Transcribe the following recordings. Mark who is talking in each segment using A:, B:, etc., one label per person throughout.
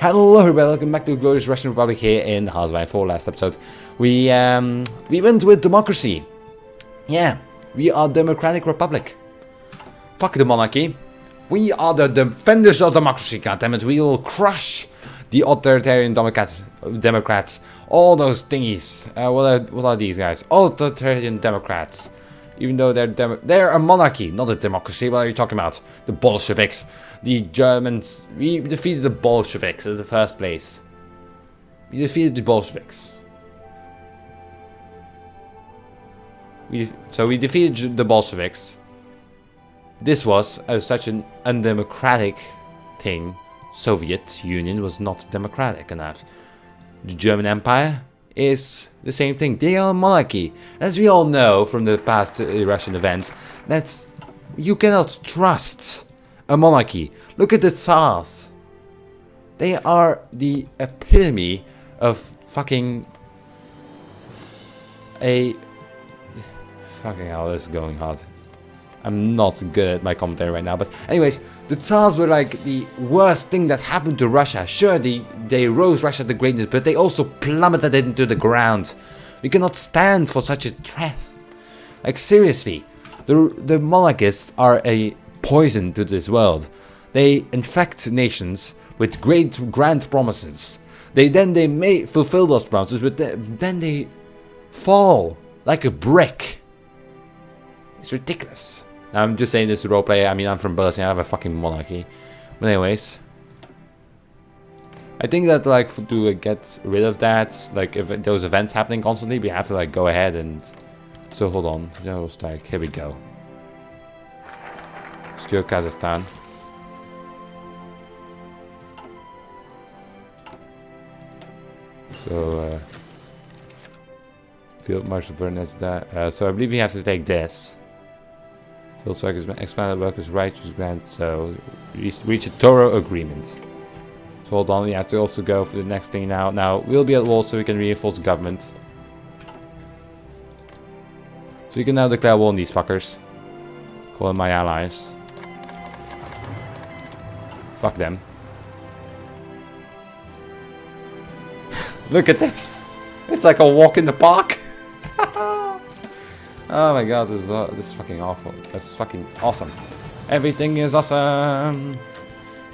A: Hello everybody, welcome back to the Glorious Russian Republic here in Kaiserreich. For last episode, we went with democracy. Yeah, we are democratic republic. Fuck the monarchy. We are the defenders of democracy, goddammit. We will crush the authoritarian Democrats. All those thingies. What are these guys? Authoritarian Democrats. Even though they're a monarchy, not a democracy. What are you talking about? The Bolsheviks. The Germans. We defeated the Bolsheviks in the first place. We defeated the Bolsheviks. So we defeated the Bolsheviks. This was such an undemocratic thing. Soviet Union was not democratic enough. The German Empire is the same thing. They are a monarchy. As we all know from the past Russian events, that you cannot trust a monarchy. Look at the Tsars. They are the epitome of fucking fucking hell, this is going hard. I'm not good at my commentary right now, but anyways, the Tsars were like the worst thing that happened to Russia. Sure, they rose Russia to greatness, but they also plummeted it into the ground. We cannot stand for such a threat. Like seriously, the monarchists are a poison to this world. They infect nations with great grand promises. They may fulfill those promises, but then they fall like a brick. It's ridiculous. I'm just saying this to roleplay. I mean, I'm from Bosnia. I have a fucking monarchy. But anyways, I think that like to get rid of that, like if those events happening constantly, we have to like go ahead and. So hold on, no strike. Here we go. Secure Kazakhstan. So Field Marshal Burnett that. So I believe we have to take this. Field Circus expanded workers' righteous grant, so reach a thorough agreement. So hold on, we have to also go for the next thing now. Now we'll be at war, so we can reinforce the government. So we can now declare war on these fuckers. Call them my allies. Fuck them. Look at this! It's like a walk in the park! Oh my god, this is fucking awful. That's fucking awesome. Everything is awesome.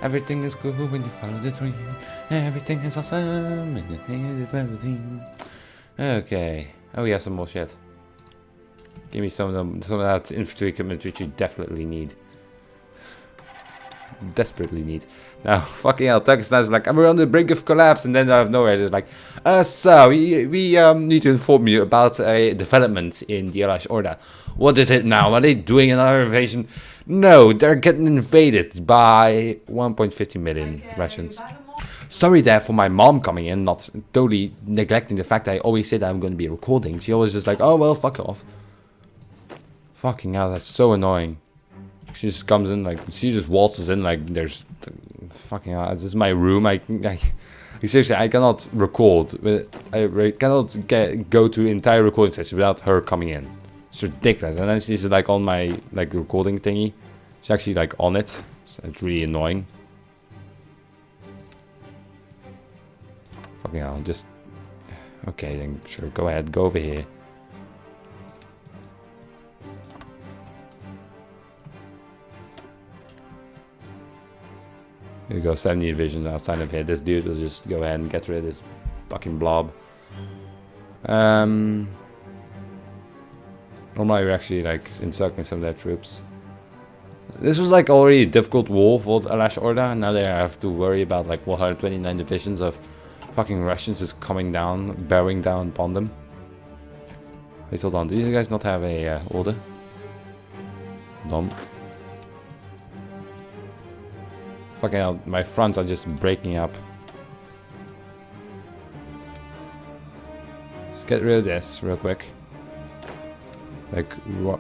A: Everything is good when you follow the dream. Everything is awesome. Okay. Oh, we have some more shit. Give me some of that infantry equipment which you definitely need. Desperately need. Now, fucking hell, Turkestan is like, we're on the brink of collapse, and then out of nowhere, it's like, so we need to inform you about a development in the Allied Order. What is it now? Are they doing another invasion? No, they're getting invaded by 1.50 million Russians. Sorry there for my mom coming in, not totally neglecting the fact that I always say that I'm going to be recording. She always just like, oh well, fuck off. Fucking hell, that's so annoying. She just comes in like, she just waltzes in like there's fucking hell, this is my room. Seriously, I cannot record, I cannot go to entire recording session without her coming in. It's ridiculous. And then she's like on my like recording thingy. She's actually like on it. So it's really annoying. Fucking hell, just okay then sure, go ahead, go over here. Here we go, 70 divisions outside of here. This dude will just go ahead and get rid of this fucking blob. Normally we're actually like encircling some of their troops. This was like already a difficult war for the Allied Order, and now they have to worry about like 129 divisions of fucking Russians just coming down, bearing down upon them. Wait, hold on, do these guys not have a order? Hold on. Fucking hell, my fronts are just breaking up. Let's get rid of this real quick. Like, what?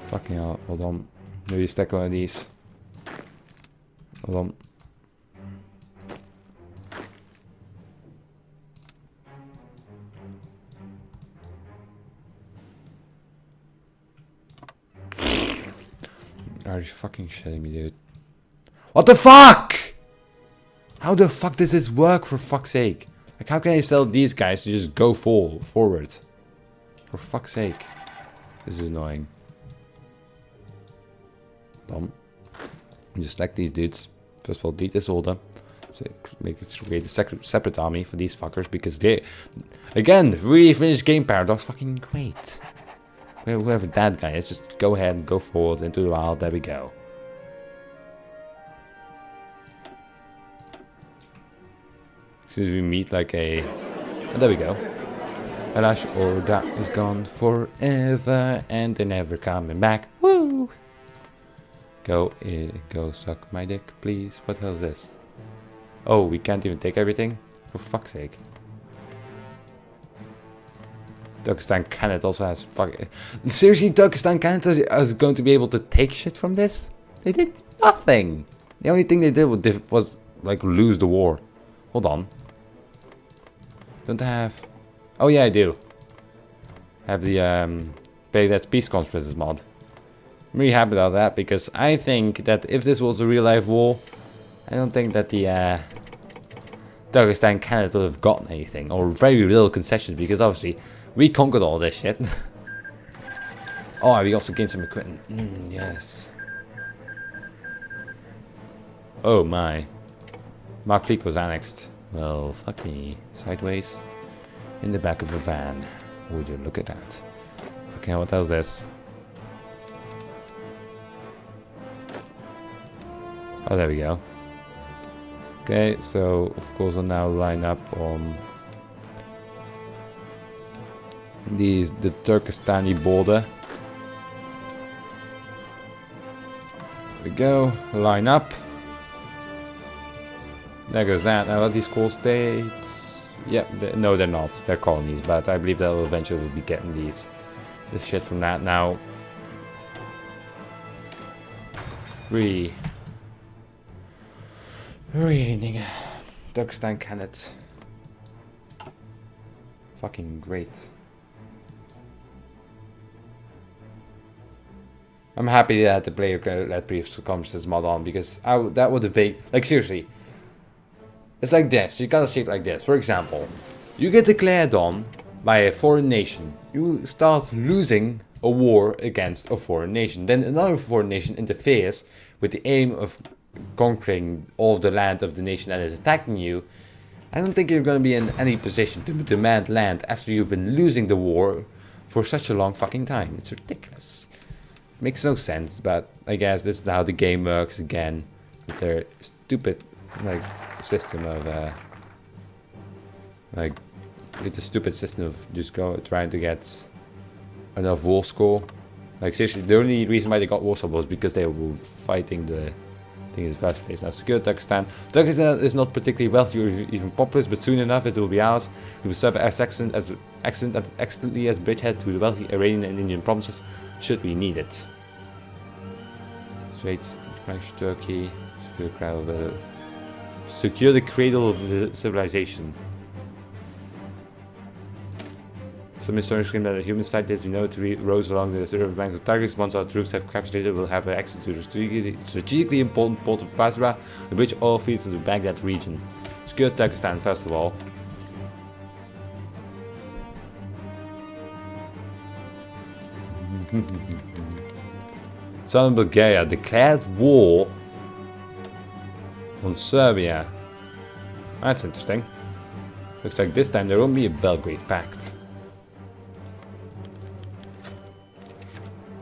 A: Fucking hell, hold on. Maybe stack one of these. Hold on. Are you fucking shitting me, dude? What the fuck? How the fuck does this work, for fuck's sake? Like, how can I tell these guys to just go forward? For fuck's sake. This is annoying. Dumb. Just select these dudes. First of all, delete this order. So make it create a separate army for these fuckers, because they, again, really finished game paradox, fucking great. Whoever that guy is, just go ahead and go forward into the wild. There we go. Since we meet like a, oh, there we go. Alash Orda is gone forever and they're never coming back. Woo! Go suck my dick, please. What the hell is this? Oh, we can't even take everything? For fuck's sake. Turkestan Khanate also has seriously, Turkestan Khanate is going to be able to take shit from this? They did nothing. The only thing they did was like lose the war. Hold on. Don't I have... Oh yeah, I do. I have the Baghdad Peace Conferences mod. I'm really happy about that, because I think that if this was a real life war, I don't think that the Turkestan Khanate would have gotten anything, or very little concessions, because obviously we conquered all this shit. Oh, we also gained some equipment. Yes. Oh my. Markleek was annexed. Well, fuck me. Sideways. In the back of a van. Would you look at that? Fucking hell, what else is this? Oh, there we go. Okay, so of course we'll now line up on the Turkestani border. There we go. Line up. There goes that. Now, are these cool states? Yep. No, they're not. They're colonies, but I believe that we'll eventually be getting this shit from that. Now, really, nigga. Turkestan Khanate. Fucking great. I'm happy that the player let brief conferences mod on, because that would have been, like, seriously. It's like this. You gotta see it like this. For example, you get declared on by a foreign nation. You start losing a war against a foreign nation. Then another foreign nation interferes with the aim of conquering all of the land of the nation that is attacking you. I don't think you're going to be in any position to demand land after you've been losing the war for such a long fucking time. It's ridiculous. Makes no sense, but I guess this is how the game works again, with their stupid like system of like with the stupid system of just trying to get enough war score. Like seriously, the only reason why they got war score was because they were fighting the thing in the first place. Now, secure Turkestan. Turkestan is not particularly wealthy or even populous, but soon enough it will be ours. We will serve as excellently as bridgehead to the wealthy Iranian and Indian provinces, should we need it. Straits, French, Turkey, secure the cradle of the civilization. Some historians claim that the human site, as we know, rose along the river banks of Tigris. Once our troops have captured it, we'll have access to the strategically important port of Basra, the rich oil fields of the Baghdad region. Secure Turkestan first of all. Southern Bulgaria declared war on Serbia. That's interesting. Looks like this time there won't be a Belgrade Pact.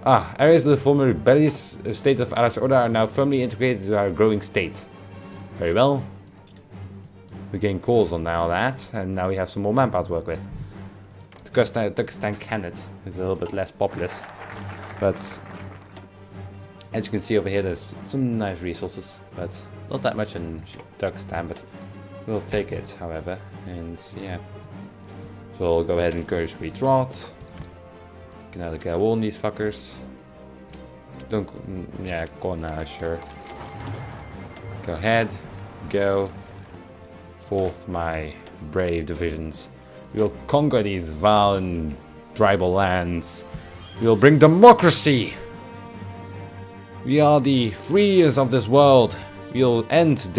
A: Areas of the former rebellious state of Aras Orda are now firmly integrated into our growing state. Very well. We're getting calls on now that, and now we have some more manpower to work with. Turkestan Khanate is a little bit less populous, but as you can see over here, there's some nice resources, but not that much in Turkestan, but we'll take it, however, and yeah. So we'll go ahead and encourage retreat. Can now declare war on these fuckers. Don't, yeah, go on now, sure. Go ahead, go. Forth my brave divisions. We'll conquer these vile and tribal lands. We'll bring democracy. We are the freers of this world. We'll end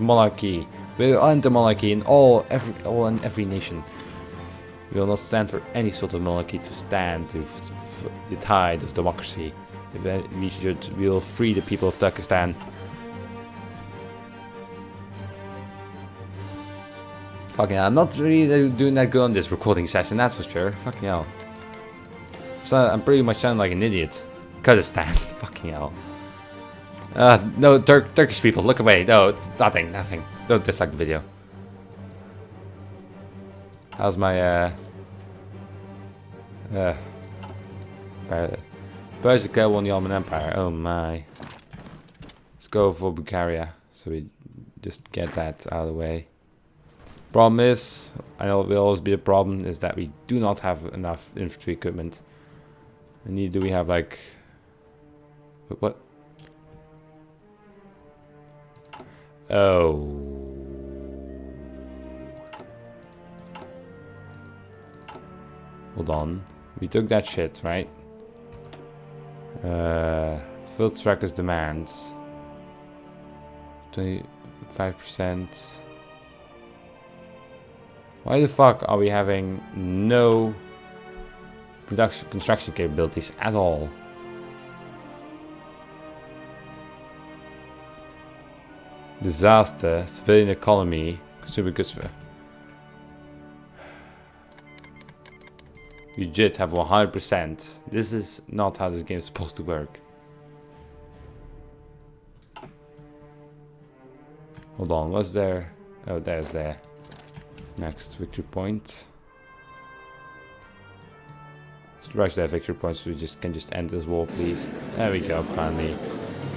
A: monarchy. We'll end the monarchy in every nation. We will not stand for any sort of monarchy to stand to the tide of democracy. We will free the people of Turkestan. Fucking hell, I'm not really doing that good on this recording session, that's for sure. Fucking hell. So I'm pretty much sounding like an idiot. Kurdistan. Fucking hell. No, Turkish people, look away. No, it's nothing. Don't dislike the video. How's my, Persia won the Ottoman Empire. Oh my. Let's go for Bulgaria. So we just get that out of the way. Problem is, I know it will always be a problem, is that we do not have enough infantry equipment. And neither do we have like... What? Oh. Hold on. We took that shit, right? Field trackers demands 25%. Why the fuck are we having no construction capabilities at all? Disaster, civilian economy, consumer goods. You just have 100%. This is not how this game is supposed to work. Hold on, what's there? Oh, there's there. Next victory point. Let's rush that victory point so we can just end this war, please. There we go, finally.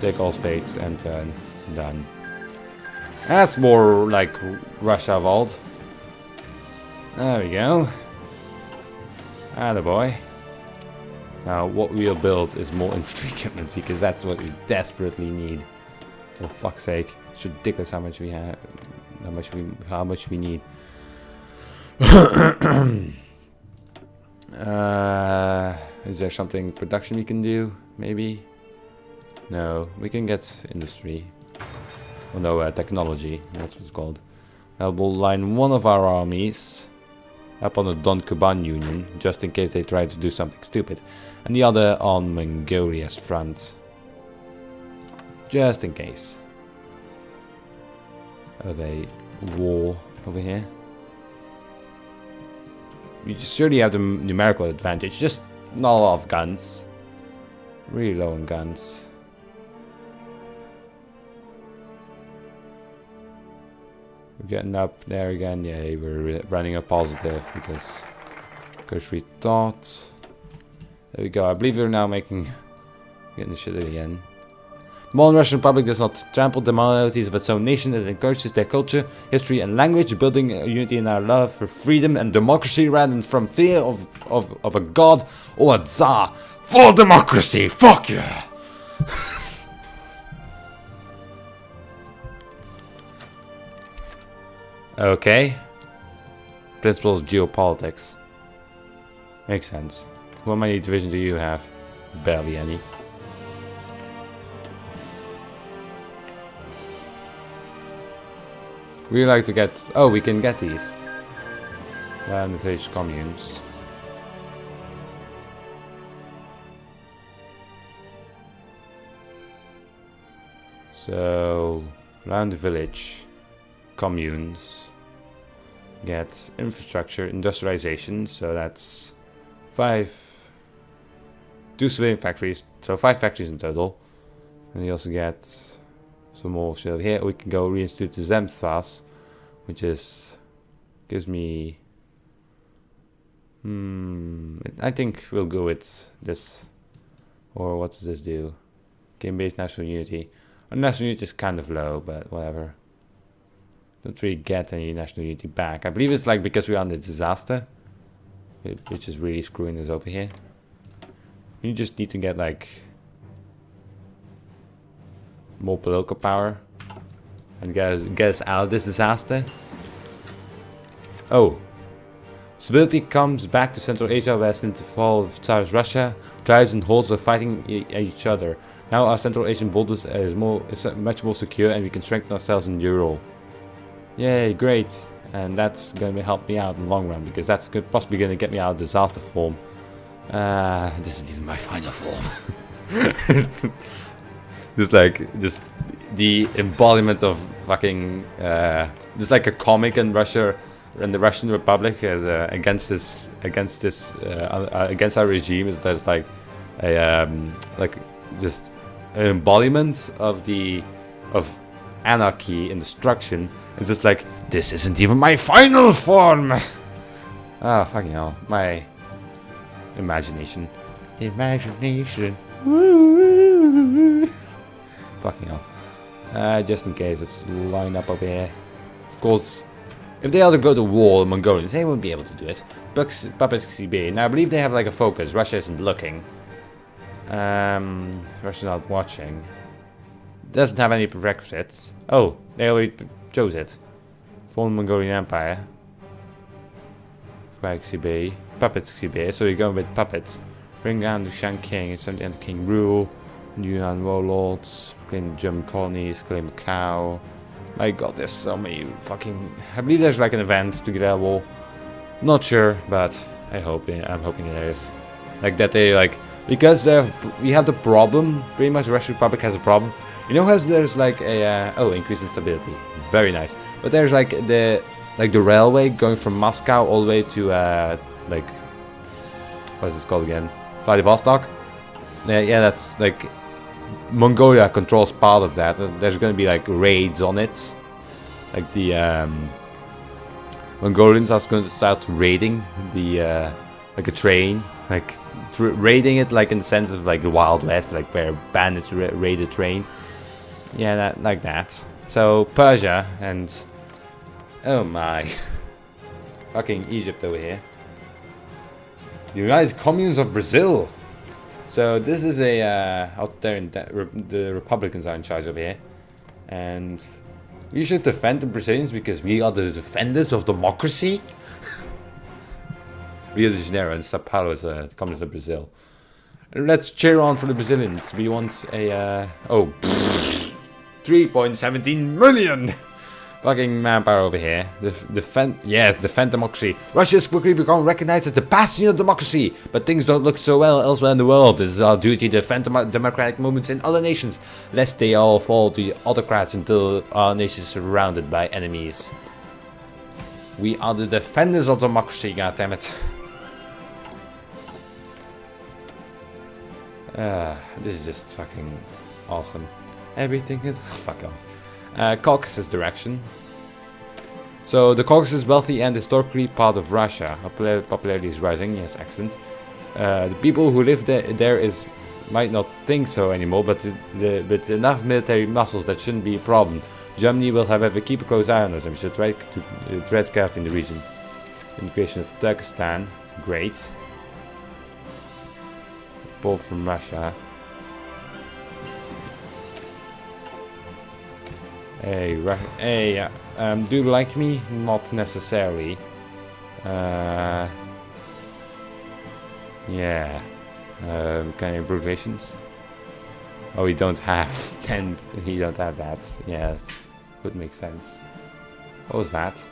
A: Take all states and turn. Done. That's more like Russia vault. There we go. Attaboy. Now what we'll build is more infantry equipment because that's what we desperately need. For fuck's sake. It's ridiculous how much we have, how much we need. Is there something production we can do? Maybe? No, we can get industry. Oh no, technology, that's what it's called. Now we'll line one of our armies up on the Don Kuban Union, just in case they try to do something stupid. And the other on Mongolia's front. Just in case. Of a war over here. We surely have the numerical advantage, just not a lot of guns. Really low on guns. We're getting up there again. Yeah, we're running a positive because we thought. There we go. I believe we're now getting the shit again. The modern Russian Republic does not trample the minorities of its own nation. It encourages their culture, history, and language, building a unity in our love for freedom and democracy rather than from fear of a god or a tsar. For democracy! Fuck yeah! Okay. Principles of geopolitics. Makes sense. How many divisions do you have? Barely any. We like to get... Oh, we can get these. Land village communes. So... Land village communes. Get infrastructure, industrialization. So that's 2 civilian factories. So 5 factories in total. And you also get... some more shit here. We can go reinstitute the Zemstvas, which gives me I think we'll go with this. Or what does this do? Game-based national unity. Our national unity is kind of low, but whatever. Don't really get any national unity back. I believe it's like because we're under disaster, which is really screwing us over here. You just need to get like more political power and get us out of this disaster. Oh, stability comes back to Central Asia, west into the fall of Tsarist Russia. Tribes and hordes are fighting each other. Now our Central Asian borders is much more secure, and we can strengthen ourselves in Ural. Yay, great. And that's going to help me out in the long run, because that's possibly going to get me out of disaster form. This isn't even my final form. just the embodiment of fucking, just like a comic in Russia and the Russian Republic as against our regime is there's like a just an embodiment of anarchy and destruction. It's just like, this isn't even my final form. Ah, fucking hell, my imagination. Fucking hell. Just in case, let's line up over here. Of course, if they had to go to war, the Mongolians, they wouldn't be able to do it. Puppets CB. Now I believe they have like a focus. Russia isn't looking. Russia's not watching. Doesn't have any prerequisites. Oh, they already chose it. Former Mongolian Empire. CB. Puppets CB. So you're going with puppets. Bring down the Shan King and send the end King rule. Yuan warlords. Claim German colonies. Claim Macau. My god, there's so many fucking... I believe there's like an event to get out of war. Not sure, but I'm hoping there is. Like that they like... Because we have the problem, pretty much the Russian Republic has a problem. You know how there's like a... oh, increase in stability. Very nice. But there's like the railway going from Moscow all the way to like... What is this called again? Vladivostok? Yeah, that's like... Mongolia controls part of that. There's going to be like raids on it. Like the Mongolians are going to start raiding the like a train, like raiding it like in the sense of like the Wild West, like where bandits raid a train. Yeah, that like that. So Persia and oh my, fucking Egypt over here. The United Communes of Brazil. So this is a out there in the Republicans are in charge over here, and we should defend the Brazilians because we are the defenders of democracy. Rio de Janeiro and Sao Paulo is the Communist of Brazil. Let's cheer on for the Brazilians. We want a 3.17 million fucking manpower over here. Defend democracy. Russia has quickly become recognized as the bastion of democracy, but things don't look so well elsewhere in the world. It is our duty to defend democratic movements in other nations, lest they all fall to autocrats until our nation is surrounded by enemies. We are the defenders of democracy, goddammit. This is just fucking awesome. Everything is... fuck off. Caucasus direction. So the Caucasus is wealthy and historically part of Russia. Popularity is rising. Yes, excellent. The people who live there might not think so anymore, but with enough military muscles, that shouldn't be a problem. Germany will, however, keep a close eye on us, and we should tread carefully in the region. Integration of Turkestan, great. Both from Russia. Hey, do you like me? Not necessarily. Yeah. Can I improve relations? Oh, we don't have 10. We don't have that. Yeah, that would make sense. What was that?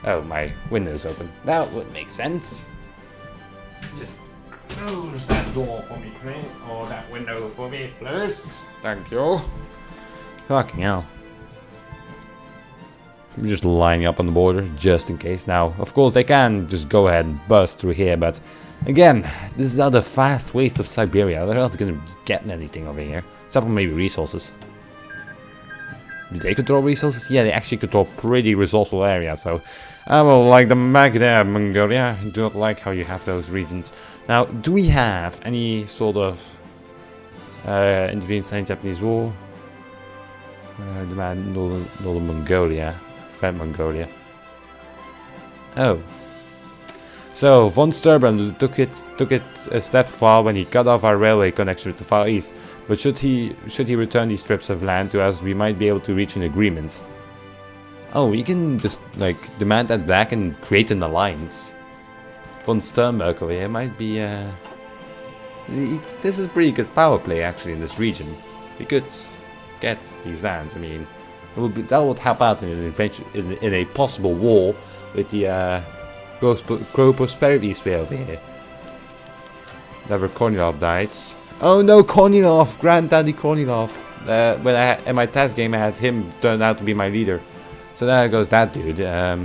A: Oh, my window's open. That would make sense. Just close that door for me, please. Or that window for me, please. Thank you. Fucking hell. I'm just lining up on the border, just in case. Now, of course, they can just go ahead and bust through here, but again, this is not the fast waste of Siberia. They're not going to be getting anything over here. Except for maybe resources. Do they control resources? Yeah, they actually control pretty resourceful areas, so I will like them back there, Mongolia. I do not like how you have those regions. Now, do we have any sort of intervention in Japanese war? Demand Northern Mongolia, Friend Mongolia. Oh, so von Sturban took it a step far when he cut off our railway connection to the Far East. But should he return these strips of land to us, we might be able to reach an agreement. Oh, we can just like demand that back and create an alliance. Von Sternberg over here might be This is pretty good power play actually in this region. We could get these lands. I mean, that would help out in an adventure, in a possible war with the Crow Prosperity Sphere over here. Never Kornilov died. Oh no, Kornilov! Granddaddy Kornilov. In my test game I had him turn out to be my leader. So there goes that dude. I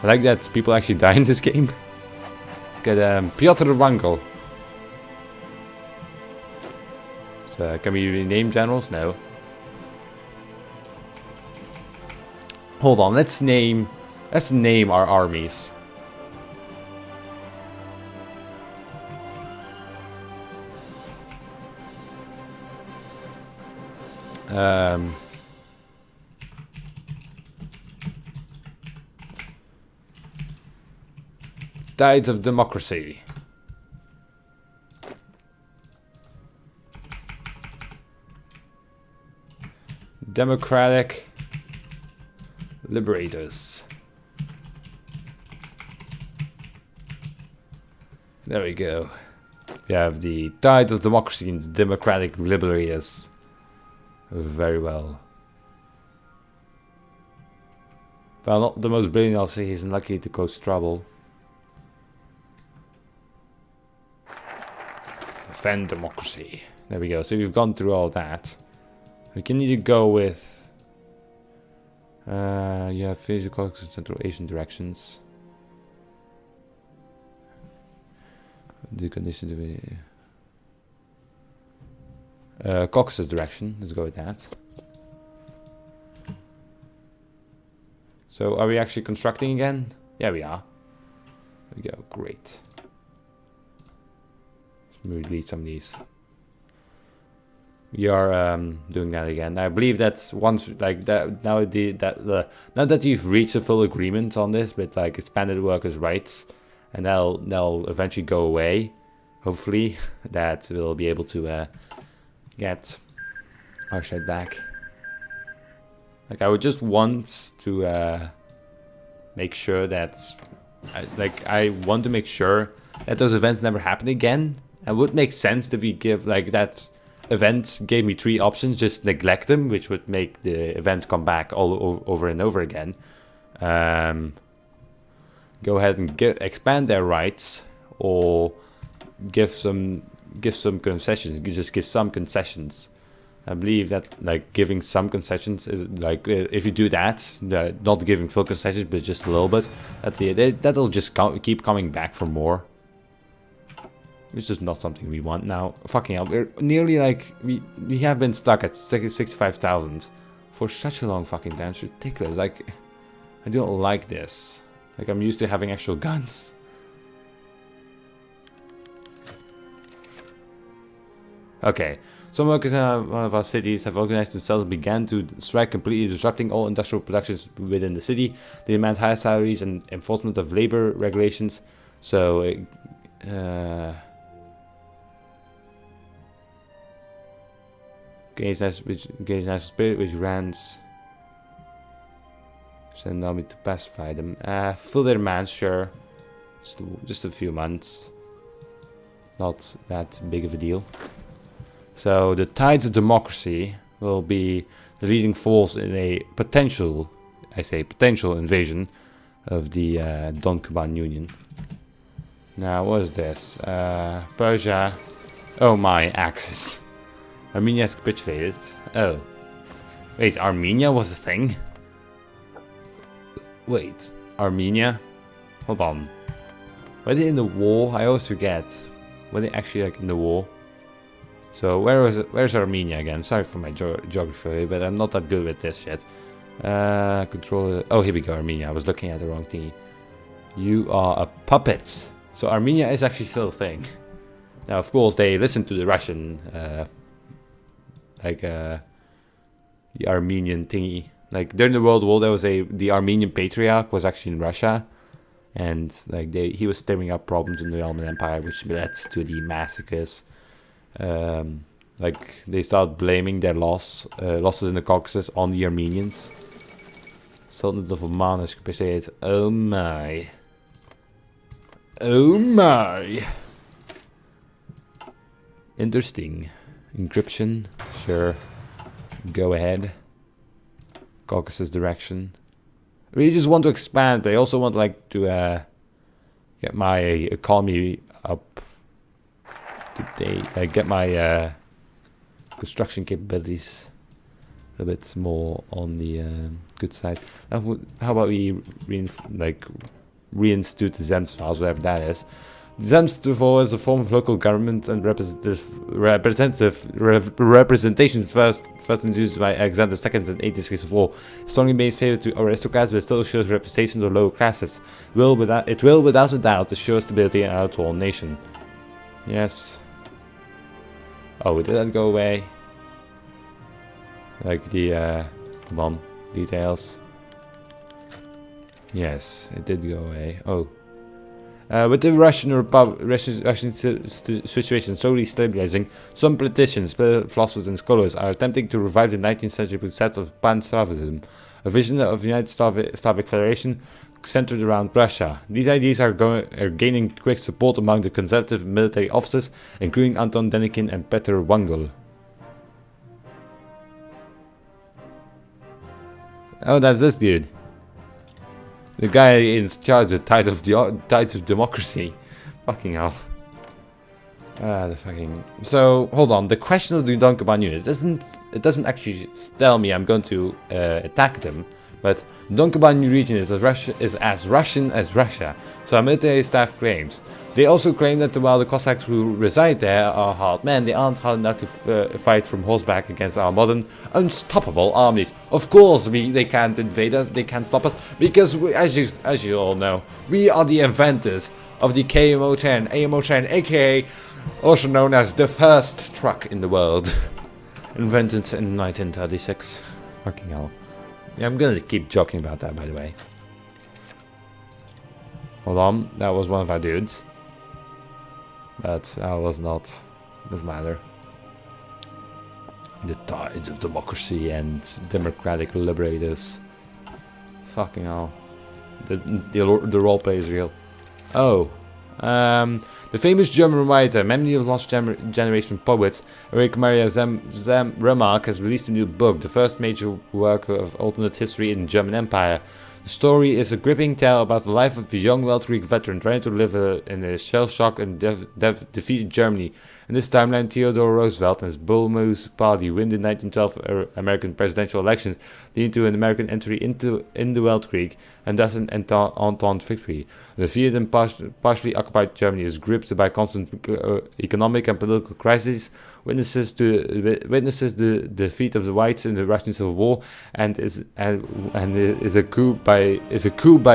A: like that people actually die in this game. Get Piotr Wrangel. So can we rename generals? No. Hold on, let's name our armies. Tides of Democracy. Democratic Liberators. There we go. We have the Tides of Democracy and the Democratic Liberators. Very well. Well, not the most brilliant, obviously. He's unlucky to cause trouble. Defend democracy. There we go. So we've gone through all that. We can either go with... you have physical Caucasus and Central Asian directions. The condition to be... Caucasus direction. Let's go with that. So are we actually constructing again? Yeah, we are. There we go. Great. Let's delete some of these. We are doing that again. I believe that once like that now that you've reached a full agreement on this with like expanded workers' rights, and they'll eventually go away. Hopefully, that we'll be able to get our shit back. Like I would just want to make sure that I want to make sure that those events never happen again. It would make sense if we give like that event gave me 3 options, just neglect them, which would make the event come back all over and over again. Go ahead and expand their rights, or give some concessions. You just give some concessions. I believe that like giving some concessions is like if you do that, not giving full concessions but just a little bit, that'll just keep coming back for more. It's just not something we want now. Fucking hell, we're nearly like we have been stuck at 65,000 for such a long fucking time. It's ridiculous. Like I don't like this. Like I'm used to having actual guns. Okay, some workers in one of our cities have organized themselves and began to strike, completely disrupting all industrial productions within the city. They demand higher salaries and enforcement of labor regulations. So, gains national spirit, which grants send army to pacify them. Fill their demands, sure. Just a few months. Not that big of a deal. So the Tides of Democracy will be the leading force in a potential, I say potential invasion of the Don Kuban Union. Now what is this? Persia. Oh my, Axis. Armenia has capitulated. Oh. Wait, Armenia was a thing? Wait, Armenia? Hold on. Were they in the war? I always forget. Were they actually like in the war? So where's Armenia again? Sorry for my geography, but I'm not that good with this shit. Control. Oh, here we go, Armenia. I was looking at the wrong thingy. You are a puppet. So Armenia is actually still a thing. Now, of course, they listen to the Russian, the Armenian thingy. Like during the World War, there was the Armenian Patriarch was actually in Russia, and like he was stirring up problems in the Ottoman Empire, which led to the massacres. Like they start blaming their losses in the Caucasus on the Armenians. Sultanate of Oman has capitulated. Oh my. Oh my. Interesting. Encryption. Sure. Go ahead. Caucasus direction. I really just want to expand, but I also want like to get my economy up to date. Get my construction capabilities a bit more on the good side. How about we reinstitute the Zemstvos, whatever that is. Zemstvo is a form of local government and representation first introduced by Alexander II in 1864. Strongly made favor to aristocrats, but still shows representation of lower classes. It will, without a doubt, assure stability in our whole nation. Yes. Oh, did that go away? Like the, come on, details. Yes, it did go away. Oh. With the Russian situation slowly stabilizing, some politicians, philosophers and scholars are attempting to revive the 19th century concept of pan-Slavism, a vision of United Slavic Federation centered around Russia. These ideas are gaining quick support among the conservative military officers, including Anton Denikin and Petr Wangel. Oh, that's this dude. The guy in charge of Tides of Democracy. Fucking hell. The fucking... So, hold on. The question of the Donkoban units it doesn't actually tell me I'm going to attack them. But Donkoban region is as Russian as Russia. So our military staff claims. They also claim that while the Cossacks who reside there are hard men, they aren't hard enough to fight from horseback against our modern, unstoppable armies. Of course, they can't invade us, they can't stop us, because as you all know, we are the inventors of the KMO-10, AMO-10, aka also known as the first truck in the world. Invented in 1936. Fucking hell. Yeah, I'm gonna keep joking about that, by the way. Hold on, that was one of our dudes. But that was not. Doesn't matter. The Tides of Democracy and Democratic Liberators. Fucking hell. The roleplay is real. Oh. The famous German writer, memory of lost generation poets, Erich Maria Remarque has released a new book, the first major work of alternate history in the German Empire. The story is a gripping tale about the life of a young World Greek veteran trying to live in a shell-shocked and defeated Germany. In this timeline, Theodore Roosevelt and his Bull Moose party win the 1912 American presidential elections, leading to an American entry into the World Greek, and thus an Entente victory. The defeated and partially occupied Germany is gripped by constant economic and political crises, witnesses the defeat of the whites in the Russian Civil War, and is a coup by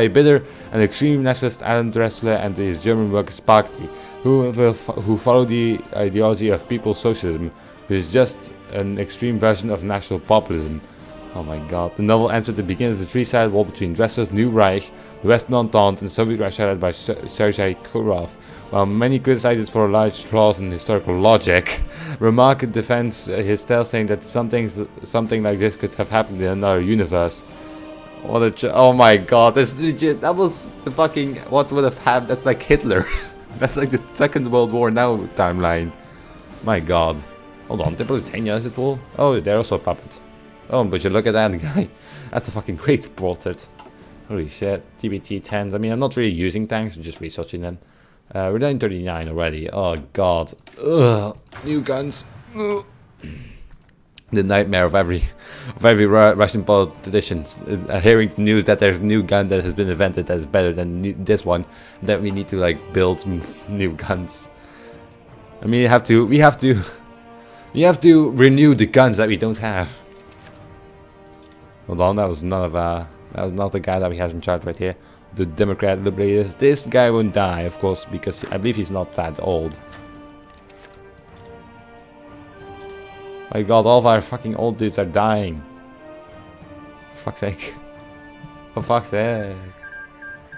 A: bitter and extreme nationalist Adam Dressler and his German Workers' Party, who follow the ideology of people's socialism, which is just an extreme version of national populism. Oh my god. The novel ends with the beginning of the three-sided war between Dressler's New Reich, the Western Entente, and Soviet Russia led by Sergei Kurov. While many criticize it for large flaws in historical logic, Remarque defends his tale, saying that something like this could have happened in another universe. Oh my god, that's legit. That was the fucking... What would have happened? That's like Hitler. That's like the Second World War now timeline. My god. Hold on, Britannia is it all? Oh, they're also a puppet. Oh, but you look at that guy. That's a fucking great portrait. Holy shit. TBT-10s. I mean, I'm not really using tanks, I'm just researching them. We're 939 already. Oh god. Ugh. New guns. Ugh. The nightmare of every Russian politician, hearing the news that there's a new gun that has been invented that is better than this one, that we need to like build new guns. I mean, we have to renew the guns that we don't have. Hold on, that was not the guy that we have in charge right here. The Democrat Liberators. This guy won't die, of course, because I believe he's not that old. My god, all of our fucking old dudes are dying. For fuck's sake. For fuck's sake.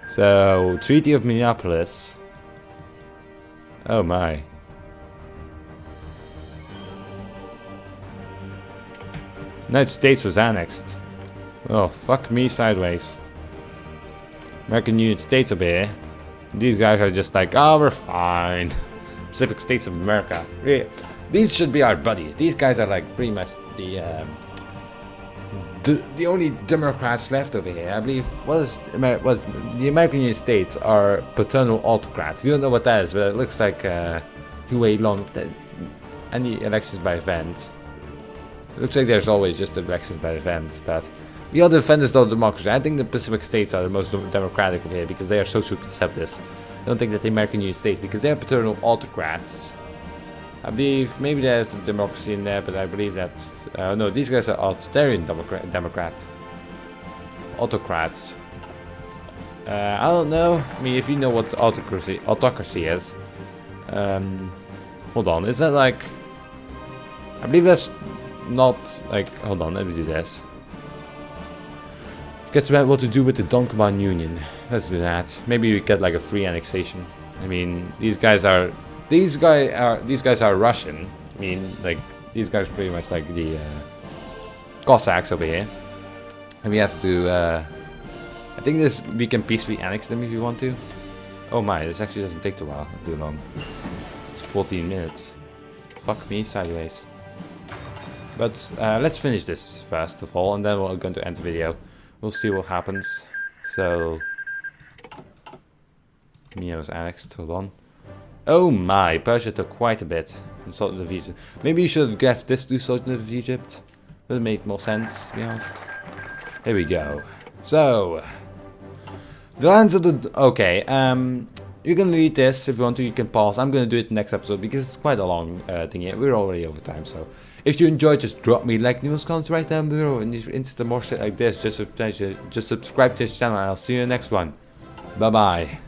A: So, Treaty of Minneapolis. Oh my. United States was annexed. Oh, fuck me sideways. American United States over here. These guys are just like, oh, we're fine. Pacific States of America. These should be our buddies. These guys are like pretty much the only Democrats left over here. I believe was the American United States are paternal autocrats. You don't know what that is, but it looks like Huey Long. Any elections by events. It looks like there's always just elections by events, but we are the defenders of democracy. I think the Pacific states are the most democratic over here because they are social conservatives. I don't think that the American United States, because they are paternal autocrats. I believe maybe there's a democracy in there, but I believe that no, these guys are authoritarian Democrats. Autocrats. I don't know. I mean, if you know what autocracy is. Hold on, is that like? I believe that's not like. Hold on, let me do this. Gets about what to do with the Donkoban Union. Let's do that. Maybe we get like a free annexation. I mean, these guys are Russian. I mean, like these guys are pretty much like the Cossacks over here. And we have to. I think we can peacefully annex them if you want to. Oh my, this actually doesn't take too long. It's 14 minutes. Fuck me sideways. But let's finish this first of all, and then we're going to end the video. We'll see what happens. So, Mino's annexed. Hold on. Oh my, Persia took quite a bit. And Sultan of Egypt. Maybe you should have given this to Sultan of Egypt. Would have made more sense, to be honest. Here we go. So, the lands of the. Okay. You can read this if you want to. You can pause. I'm gonna do it next episode because it's quite a long thing. Yeah, we're already over time, so. If you enjoyed, just drop me a like in the comments right down below. And if you're into more shit like this, just subscribe to this channel and I'll see you in the next one. Bye bye.